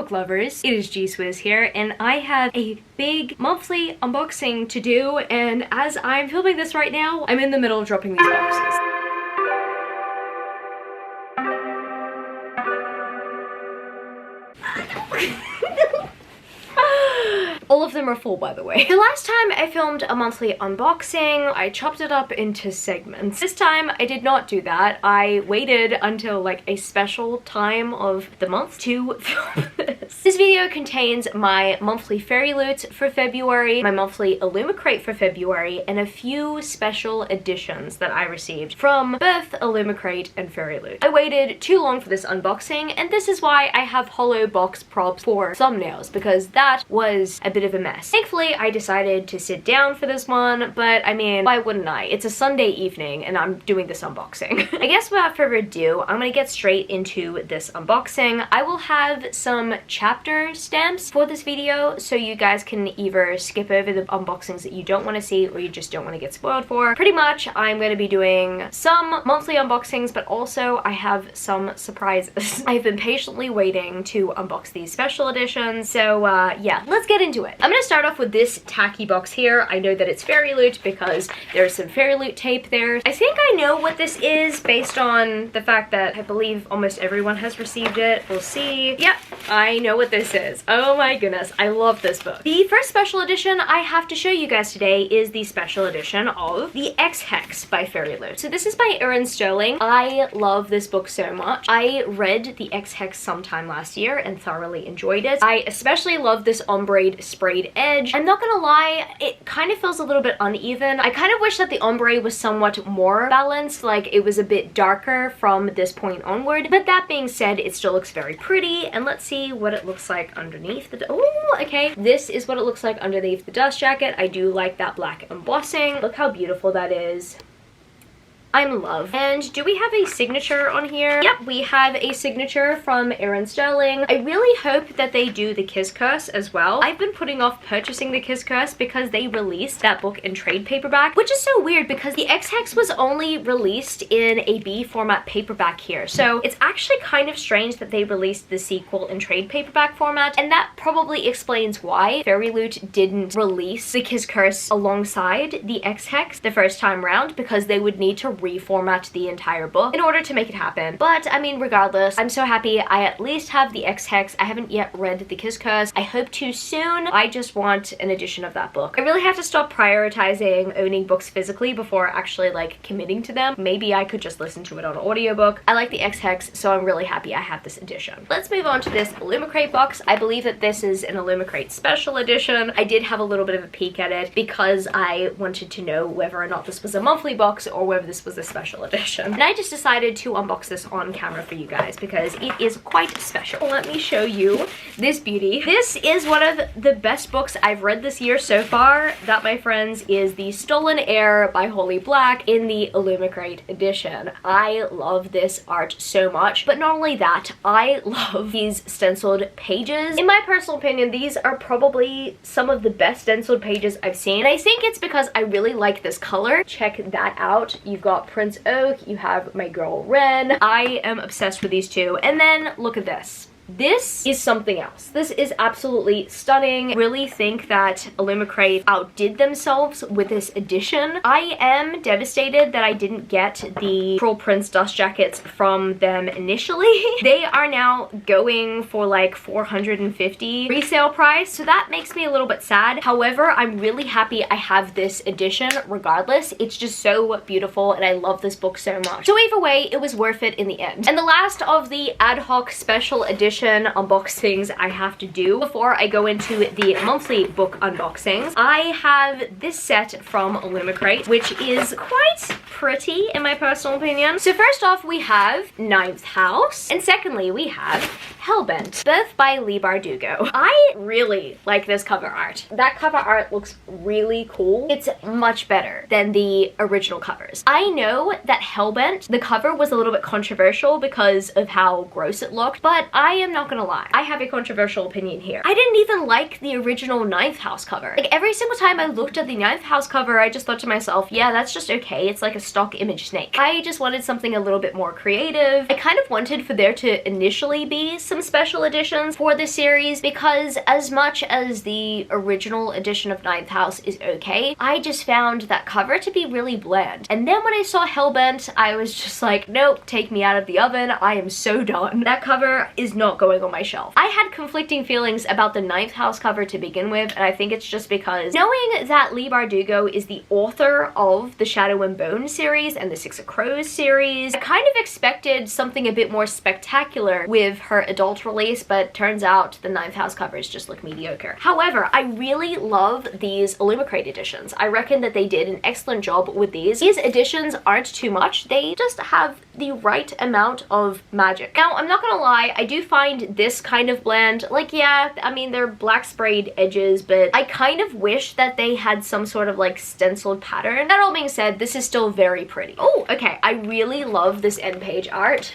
book lovers, it is G-Swizz here, and I have a big monthly unboxing to do, and as I'm filming this right now, I'm in the middle of dropping these boxes. All of them are full, by the way. The last time I filmed a monthly unboxing, I chopped it up into segments. This time, I did not do that. I waited until like a special time of the month to film this. This video contains my monthly Fairyloot for February, my monthly Illumicrate for February, and a few special editions that I received from both Illumicrate and Fairyloot. I waited too long for this unboxing, and this is why I have hollow box props for thumbnails, because that was a bit of a mess. Thankfully, I decided to sit down for this one, but I mean, why wouldn't I? It's a Sunday evening and I'm doing this unboxing. I guess without further ado, I'm gonna get straight into this unboxing. I will have some chapter stamps for this video, so you guys can either skip over the unboxings that you don't want to see or you just don't want to get spoiled for. Pretty much, I'm going to be doing some monthly unboxings, but also I have some surprises. I've been patiently waiting to unbox these special editions, so yeah, let's get into it. I'm gonna start off with this tacky box here. I know that it's Fairyloot because there's some Fairyloot tape there. I think I know what this is based on the fact that I believe almost everyone has received it. We'll see. Yep, I know what this is. Oh my goodness, I love this book. The first special edition I have to show you guys today is the special edition of The X-Hex by Fairyloot. So this is by Erin Sterling. I love this book so much. I read The X-Hex sometime last year and thoroughly enjoyed it. I especially love this ombre sprayed edge. I'm not gonna lie, it kind of feels a little bit uneven. I kind of wish that the ombre was somewhat more balanced, like it was a bit darker from this point onward. But that being said, it still looks very pretty, and let's see what it looks like underneath the... Oh, okay. This is what it looks like underneath the dust jacket. I do like that black embossing. Look how beautiful that is. I'm in love. And do we have a signature on here? Yep, we have a signature from Erin Sterling. I really hope that they do the Kiss Curse as well. I've been putting off purchasing the Kiss Curse because they released that book in trade paperback, which is so weird because the X-Hex was only released in a B format paperback here. So it's actually kind of strange that they released the sequel in trade paperback format, and that probably explains why Fairyloot didn't release the Kiss Curse alongside the X-Hex the first time round, because they would need to reformat the entire book in order to make it happen. But I mean, regardless, I'm so happy I at least have the X-Hex. I haven't yet read the Kiss Curse. I hope to soon. I just want an edition of that book. I really have to stop prioritizing owning books physically before actually like committing to them. Maybe I could just listen to it on audiobook. I like the X-Hex, so I'm really happy I have this edition. Let's move on to this Illumicrate box. I believe that this is an Illumicrate special edition. I did have a little bit of a peek at it because I wanted to know whether or not this was a monthly box or whether this was a special edition. And I just decided to unbox this on camera for you guys because it is quite special. Let me show you this beauty. This is one of the best books I've read this year so far. That, my friends, is The Stolen Heir by Holly Black in the Illumicrate edition. I love this art so much, but not only that, I love these stenciled pages. In my personal opinion, these are probably some of the best stenciled pages I've seen. And I think it's because I really like this color. Check that out. You've got Prince Oak, you have my girl Ren. I am obsessed with these two. And then look at this. This is something else. This is absolutely stunning. I really think that Illumicrate outdid themselves with this edition. I am devastated that I didn't get the Cruel Prince dust jackets from them initially. They are now going for like $450 resale price, so that makes me a little bit sad. However, I'm really happy I have this edition regardless. It's just so beautiful and I love this book so much. So either way, it was worth it in the end. And the last of the ad hoc special edition unboxings I have to do before I go into the monthly book unboxings, I have this set from Illumicrate, which is quite pretty in my personal opinion. So first off, we have Ninth House, and secondly, we have Hellbent, both by Leigh Bardugo. I really like this cover art. That cover art looks really cool. It's much better than the original covers. I know that Hellbent, the cover was a little bit controversial because of how gross it looked, but I am not gonna lie, I have a controversial opinion here. I didn't even like the original Ninth House cover. Like, every single time I looked at the Ninth House cover, I just thought to myself, yeah, that's just okay. It's like a stock image snake. I just wanted something a little bit more creative. I kind of wanted for there to initially be some special editions for this series, because as much as the original edition of Ninth House is okay, I just found that cover to be really bland. And then when I saw Hellbent, I was just like, nope, take me out of the oven. I am so done. That cover is not going on my shelf. I had conflicting feelings about the Ninth House cover to begin with, and I think it's just because knowing that Leigh Bardugo is the author of the Shadow and Bone series and the Six of Crows series, I kind of expected something a bit more spectacular with her adult release, but turns out the Ninth House covers just look mediocre. However, I really love these Illumicrate editions. I reckon that they did an excellent job with these. These editions aren't too much. They just have the right amount of magic. Now, I'm not gonna lie, I do find this kind of bland. Like, yeah, I mean, they're black sprayed edges, but I kind of wish that they had some sort of like stenciled pattern. That all being said, this is still very pretty. Oh, okay, I really love this end page art.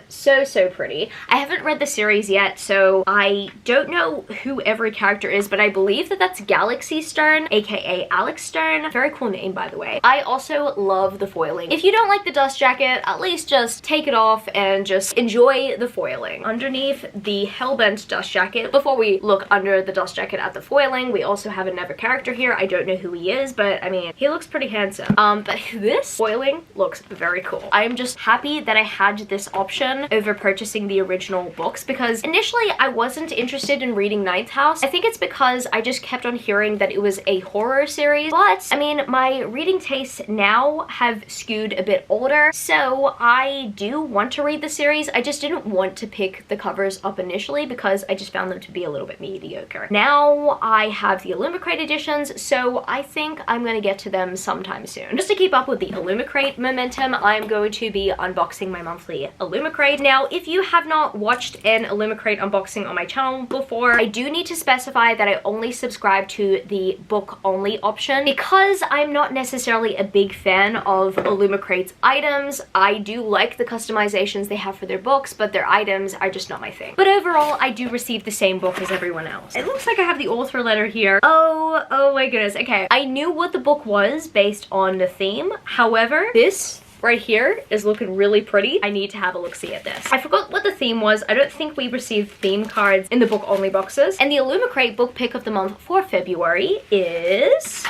So pretty. I haven't read the series yet, so I don't know who every character is, but I believe that that's Galaxy Stern, aka Alex Stern. Very cool name, by the way. I also love the foiling. If you don't like the dust jacket, at least just take it off and just enjoy the foiling. Underneath the Hellbent dust jacket, before we look under the dust jacket at the foiling, we also have another character here. I don't know who he is, but I mean, he looks pretty handsome. But this foiling looks very cool. I am just happy that I had this option over purchasing the original books, because initially I wasn't interested in reading Ninth House. I think it's because I just kept on hearing that it was a horror series, but I mean, my reading tastes now have skewed a bit older, so I do want to read the series. I just didn't want to pick the covers up initially because I just found them to be a little bit mediocre. Now I have the Illumicrate editions, so I think I'm gonna get to them sometime soon. Just to keep up with the Illumicrate momentum, I'm going to be unboxing my monthly Illumicrate. Now, if you have not watched an Illumicrate unboxing on my channel before, I do need to specify that I only subscribe to the book only option because I'm not necessarily a big fan of Illumicrate's items. I do like the customizations they have for their books, but their items are just not my thing. But overall, I do receive the same book as everyone else. It looks like I have the author letter here. Oh my goodness. Okay, I knew what the book was based on the theme. However, this right here is looking really pretty. I need to have a look-see at this. I forgot what the theme was. I don't think we received theme cards in the book-only boxes. And the Illumicrate book pick of the month for February is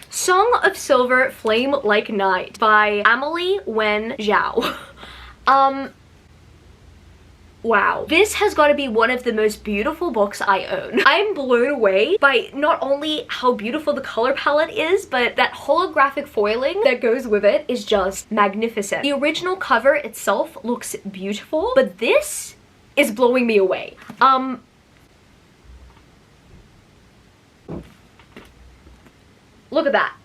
Song of Silver Flame Like Night by Amelie Wen Zhao. Wow, this has got to be one of the most beautiful books I own. I'm blown away by not only how beautiful the color palette is, but that holographic foiling that goes with it is just magnificent. The original cover itself looks beautiful, but this is blowing me away. Look at that.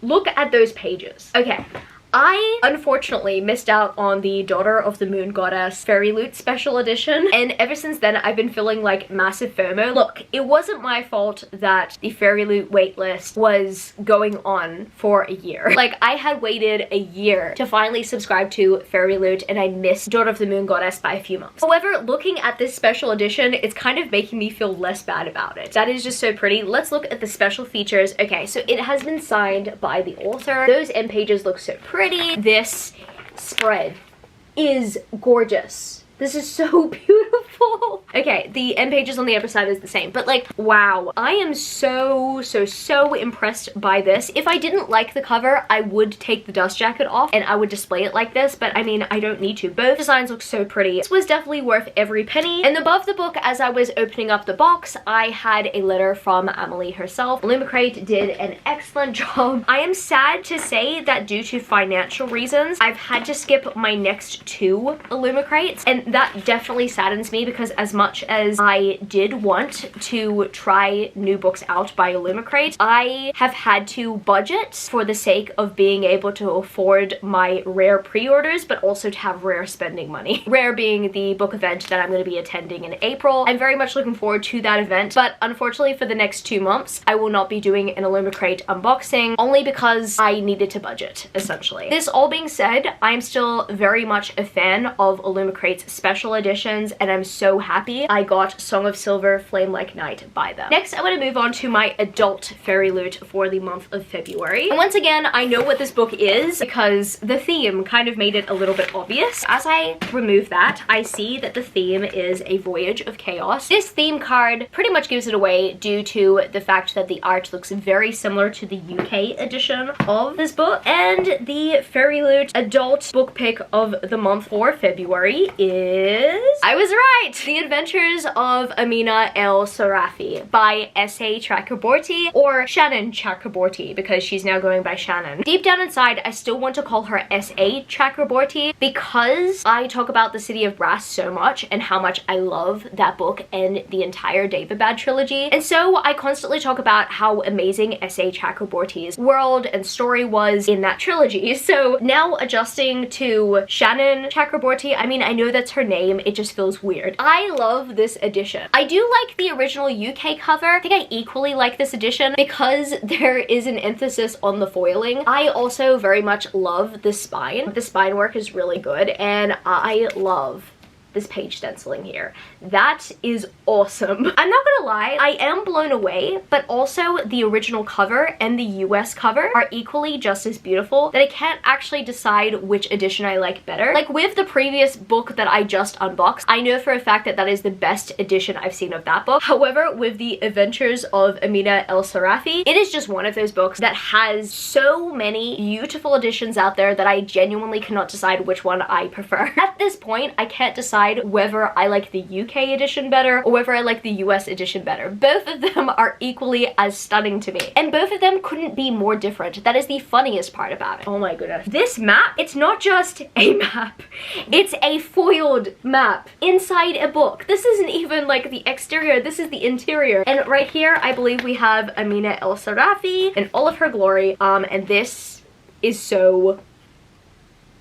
Look at those pages. Okay. I unfortunately missed out on the Daughter of the Moon Goddess Fairyloot special edition, and ever since then I've been feeling like massive FOMO. Look, it wasn't my fault that the Fairyloot waitlist was going on for a year. Like, I had waited a year to finally subscribe to Fairyloot, and I missed Daughter of the Moon Goddess by a few months. However, looking at this special edition, it's kind of making me feel less bad about it. That is just so pretty. Let's look at the special features. Okay, so it has been signed by the author. Those end pages look so pretty. This spread is gorgeous. This is so beautiful. Okay, the end pages on the other side is the same, but like, wow. I am so impressed by this. If I didn't like the cover, I would take the dust jacket off and I would display it like this, but I mean, I don't need to. Both designs look so pretty. This was definitely worth every penny. And above the book, as I was opening up the box, I had a letter from Amelie herself. Illumicrate did an excellent job. I am sad to say that due to financial reasons, I've had to skip my next two Illumicrates, and that definitely saddens me because as much as I did want to try new books out by Illumicrate, I have had to budget for the sake of being able to afford my Rare pre-orders, but also to have Rare spending money. Rare being the book event that I'm going to be attending in April. I'm very much looking forward to that event, but unfortunately for the next 2 months, I will not be doing an Illumicrate unboxing only because I needed to budget, essentially. This all being said, I'm still very much a fan of Illumicrate's special editions, and I'm so happy I got Song of Silver Flame Like Night by them. Next, I'm going to move on to my adult Fairyloot for the month of February. And once again, I know what this book is because the theme kind of made it a little bit obvious. As I remove that, I see that the theme is A Voyage of Chaos. This theme card pretty much gives it away due to the fact that the art looks very similar to the UK edition of this book. And the Fairyloot adult book pick of the month for February is... I was right! The Adventures of Amina El Sarafi by S.A. Chakraborty, or Shannon Chakraborty, because she's now going by Shannon. Deep down inside, I still want to call her S.A. Chakraborty because I talk about The City of Brass so much and how much I love that book and the entire Daevabad trilogy. And so I constantly talk about how amazing S.A. Chakraborty's world and story was in that trilogy. So now adjusting to Shannon Chakraborty, I mean, I know that's her name, it just feels weird. I love this edition. I do like the original UK cover. I think I equally like this edition because there is an emphasis on the foiling. I also very much love the spine. The spine work is really good, and I love this page stenciling here. That is awesome. I'm not gonna lie, I am blown away, but also the original cover and the US cover are equally just as beautiful that I can't actually decide which edition I like better. Like with the previous book that I just unboxed, I know for a fact that that is the best edition I've seen of that book. However, with the Adventures of Amina El Sarafi, it is just one of those books that has so many beautiful editions out there that I genuinely cannot decide which one I prefer. At this point, I can't decide whether I like the UK edition better or whether I like the US edition better. Both of them are equally as stunning to me, and both of them couldn't be more different. That is the funniest part about it. Oh my goodness. This map, it's not just a map, it's a foiled map inside a book. This isn't even like the exterior, this is the interior. And right here, I believe we have Amina El Sarafi in all of her glory, and this is so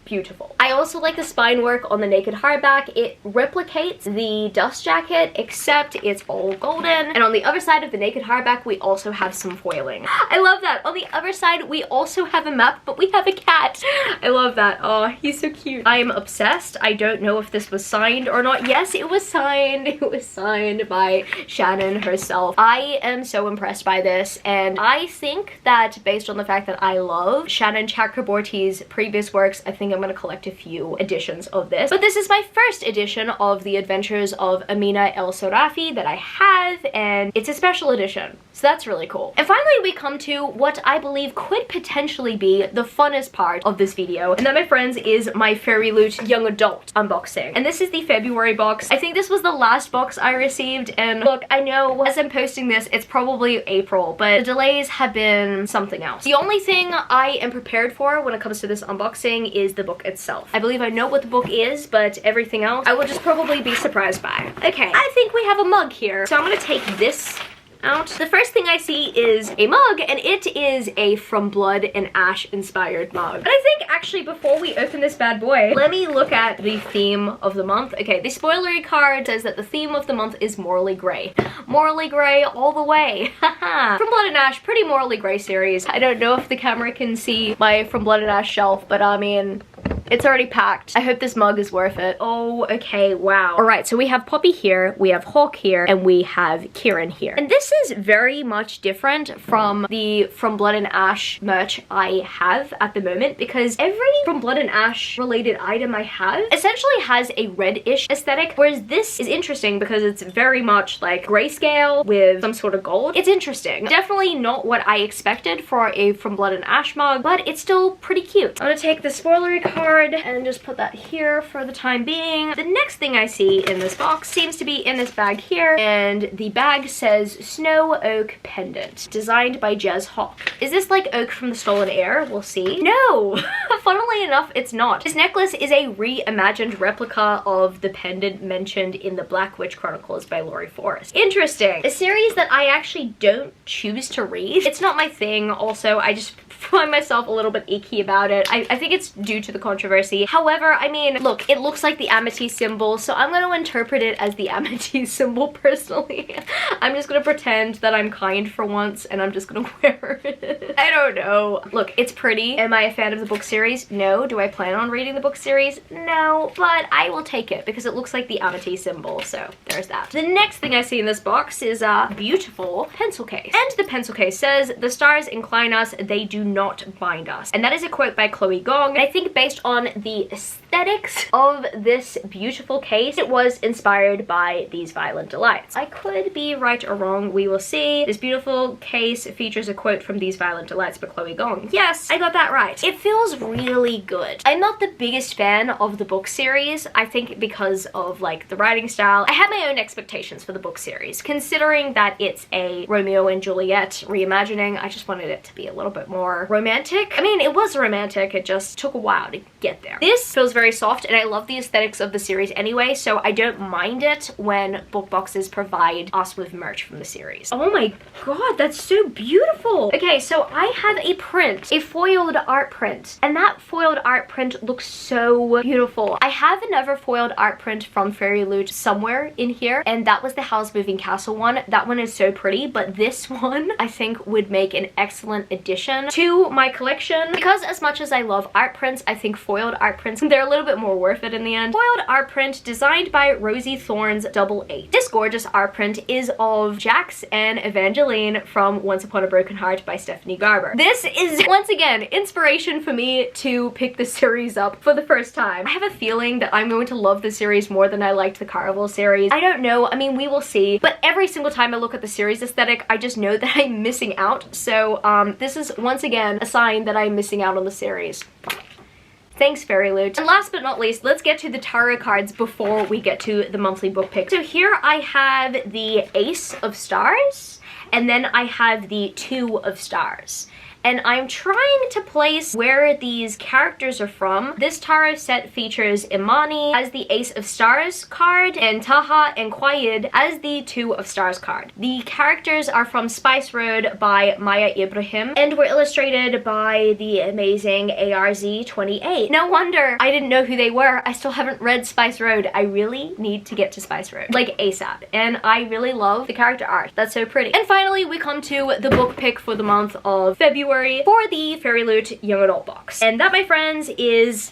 beautiful. I also like the spine work on the naked hardback. It replicates the dust jacket, except it's all golden. And on the other side of the naked hardback, we also have some foiling. I love that. On the other side, we also have a map, but we have a cat. I love that. Oh, he's so cute. I am obsessed. I don't know if this was signed or not. Yes, it was signed. It was signed by Shannon herself. I am so impressed by this, and I think that based on the fact that I love Shannon Chakraborty's previous works, I think I'm going to collect a few editions of this. But this is my first edition of the Adventures of Amina El Sarafi that I have, and it's a special edition. So that's really cool. And finally, we come to what I believe could potentially be the funnest part of this video, and that, my friends, is my Fairyloot Young Adult unboxing. And this is the February box. I think this was the last box I received, and look, I know as I'm posting this, it's probably April, but the delays have been something else. The only thing I am prepared for when it comes to this unboxing is the book itself. I believe I know what the book is, but everything else I will just probably be surprised by. Okay, I think we have a mug here, so I'm gonna take this out. The first thing I see is a mug, and it is a From Blood and Ash inspired mug. But I think actually before we open this bad boy, let me look at the theme of the month. Okay, the spoilery card says that the theme of the month is morally gray. Morally gray all the way. Haha. From Blood and Ash, pretty morally gray series. I don't know if the camera can see my From Blood and Ash shelf, but I mean, it's already packed. I hope this mug is worth it. Oh, okay, wow. All right, so we have Poppy here, we have Hawk here, and we have Kieran here. And this is very much different from the From Blood and Ash merch I have at the moment, because every From Blood and Ash related item I have essentially has a reddish aesthetic, whereas this is interesting because it's very much like grayscale with some sort of gold. It's interesting. Definitely not what I expected for a From Blood and Ash mug, but it's still pretty cute. I'm gonna take the spoilery card and just put that here for the time being. The next thing I see in this box seems to be in this bag here, and the bag says Snow Oak Pendant, designed by Jez Hawk. Is this like oak from the Stolen Air? We'll see. No! Funnily enough, it's not. This necklace is a reimagined replica of the pendant mentioned in the Black Witch Chronicles by Laurie Forrest. Interesting. A series that I actually don't choose to read. It's not my thing. Also, I just find myself a little bit icky about it. I think it's due to the controversy. However, I mean, look, it looks like the Amity symbol, so I'm gonna interpret it as the Amity symbol personally. I'm just gonna pretend that I'm kind for once, and I'm just gonna wear it. I don't know. Look, it's pretty. Am I a fan of the book series? No. Do I plan on reading the book series? No, but I will take it because it looks like the Amity symbol, so there's that. The next thing I see in this box is a beautiful pencil case. And the pencil case says, "The stars incline us, they do not bind us." And that is a quote by Chloe Gong. And I think based on the aesthetics of this beautiful case, it was inspired by These Violent Delights. I could be right or wrong, we will see. This beautiful case features a quote from These Violent Delights by Chloe Gong. Yes, I got that right. It feels really good. I'm not the biggest fan of the book series, I think because of like the writing style. I had my own expectations for the book series. Considering that it's a Romeo and Juliet reimagining, I just wanted it to be a little bit more romantic. I mean, it was romantic, it just took a while to get there. This feels very soft, and I love the aesthetics of the series anyway, so I don't mind it when book boxes provide us with merch from the series. Oh my god, that's so beautiful! Okay, so I have a print, a foiled art print, and that foiled art print looks so beautiful. I have another foiled art print from Fairyloot somewhere in here, and that was the Howl's Moving Castle one. That one is so pretty, but this one I think would make an excellent addition to my collection, because as much as I love art prints, I think foiled art prints, they're a little bit more worth it in the end. Foiled art print designed by Rosie Thorne's Double 8. This gorgeous art print is of Jax and Evangeline from Once Upon a Broken Heart by Stephanie Garber. This is, once again, inspiration for me to pick this series up for the first time. I have a feeling that I'm going to love the series more than I liked the Caraval series. I don't know, I mean, we will see, but every single time I look at the series aesthetic, I just know that I'm missing out, so this is once again a sign that I'm missing out on the series. Thanks, Fairyloot. And last but not least, let's get to the tarot cards before we get to the monthly book pick. So here I have the Ace of Stars, and then I have the Two of Stars. And I'm trying to place where these characters are from. This tarot set features Imani as the Ace of Stars card and Taha and Qaid as the Two of Stars card. The characters are from Spice Road by Maya Ibrahim and were illustrated by the amazing ARZ28. No wonder I didn't know who they were. I still haven't read Spice Road. I really need to get to Spice Road, like ASAP. And I really love the character art. That's so pretty. And finally, we come to the book pick for the month of February for the Fairyloot Young Adult box. And that, my friends, is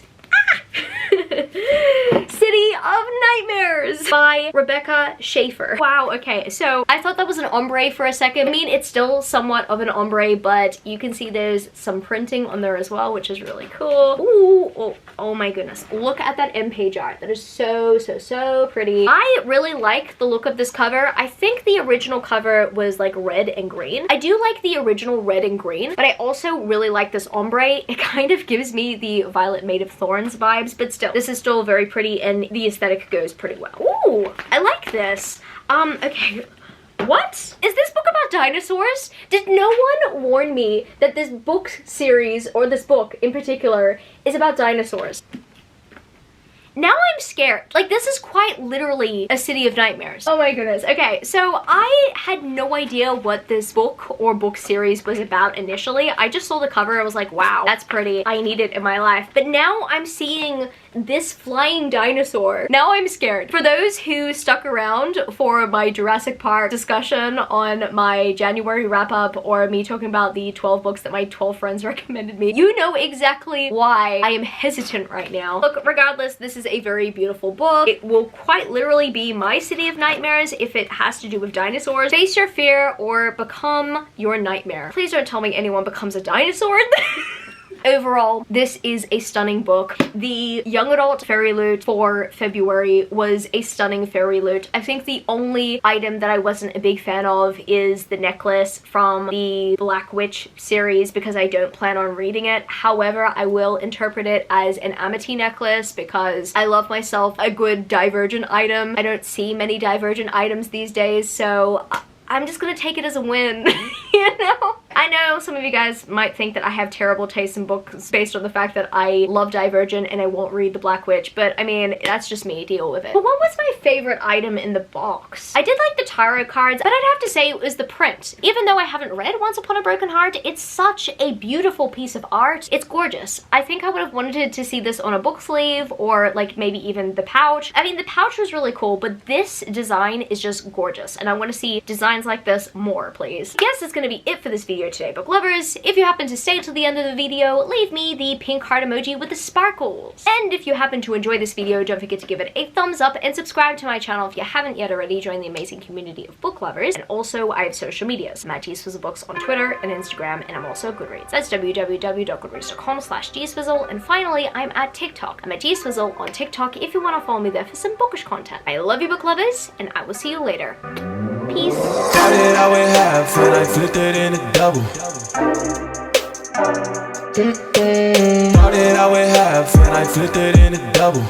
City of Nightmares by Rebecca Schaefer. Wow, okay, so I thought that was an ombre for a second. I mean, it's still somewhat of an ombre, but you can see there's some printing on there as well, which is really cool. Ooh, oh my goodness. Look at that in-page art. That is so, so, so pretty. I really like the look of this cover. I think the original cover was like red and green. I do like the original red and green, but I also really like this ombre. It kind of gives me the Violet Maid of Thorns vibes, but still, this is still very pretty and the aesthetic goes pretty well. Ooh, I like this. Okay. What? Is this book about dinosaurs? Did no one warn me that this book series, or this book in particular, is about dinosaurs? Now I'm scared. Like, this is quite literally a City of Nightmares. Oh my goodness. Okay, so I had no idea what this book or book series was about initially. I just saw the cover. I was like, wow, that's pretty. I need it in my life. But now I'm seeing this flying dinosaur. Now I'm scared. For those who stuck around for my Jurassic Park discussion on my January wrap-up, or me talking about the 12 books that my 12 friends recommended me, you know exactly why I am hesitant right now. Look, regardless, this is a very beautiful book. It will quite literally be my City of Nightmares if it has to do with dinosaurs. Face your fear or become your nightmare. Please don't tell me anyone becomes a dinosaur. Overall, this is a stunning book. The young adult Fairyloot for February was a stunning Fairyloot. I think the only item that I wasn't a big fan of is the necklace from the Black Witch series, because I don't plan on reading it. However, I will interpret it as an Amity necklace because I love myself a good Divergent item. I don't see many Divergent items these days, so I'm just gonna take it as a win, you know? I know some of you guys might think that I have terrible taste in books based on the fact that I love Divergent and I won't read The Black Witch, but I mean, that's just me, deal with it. But what was my favorite item in the box? I did like the tarot cards, but I'd have to say it was the print. Even though I haven't read Once Upon a Broken Heart, it's such a beautiful piece of art. It's gorgeous. I think I would have wanted to see this on a book sleeve or like maybe even the pouch. I mean, the pouch was really cool, but this design is just gorgeous, and I want to see designs like this more, please. I guess that's going to be it for this video today, book lovers. If you happen to stay till the end of the video, leave me the pink heart emoji with the sparkles. And if you happen to enjoy this video, don't forget to give it a thumbs up and subscribe to my channel if you haven't yet already. Join the amazing community of book lovers. And also, I have social medias. I'm at GSwizzleBooks on Twitter and Instagram, and I'm also Goodreads. That's www.goodreads.com/gswizzle. And finally, I'm at TikTok. I'm at GSwizzle on TikTok if you want to follow me there for some bookish content. I love you, book lovers, and I will see you later. Peace. Started out with half and I flipped it into double. Started out with half and I flipped it into double.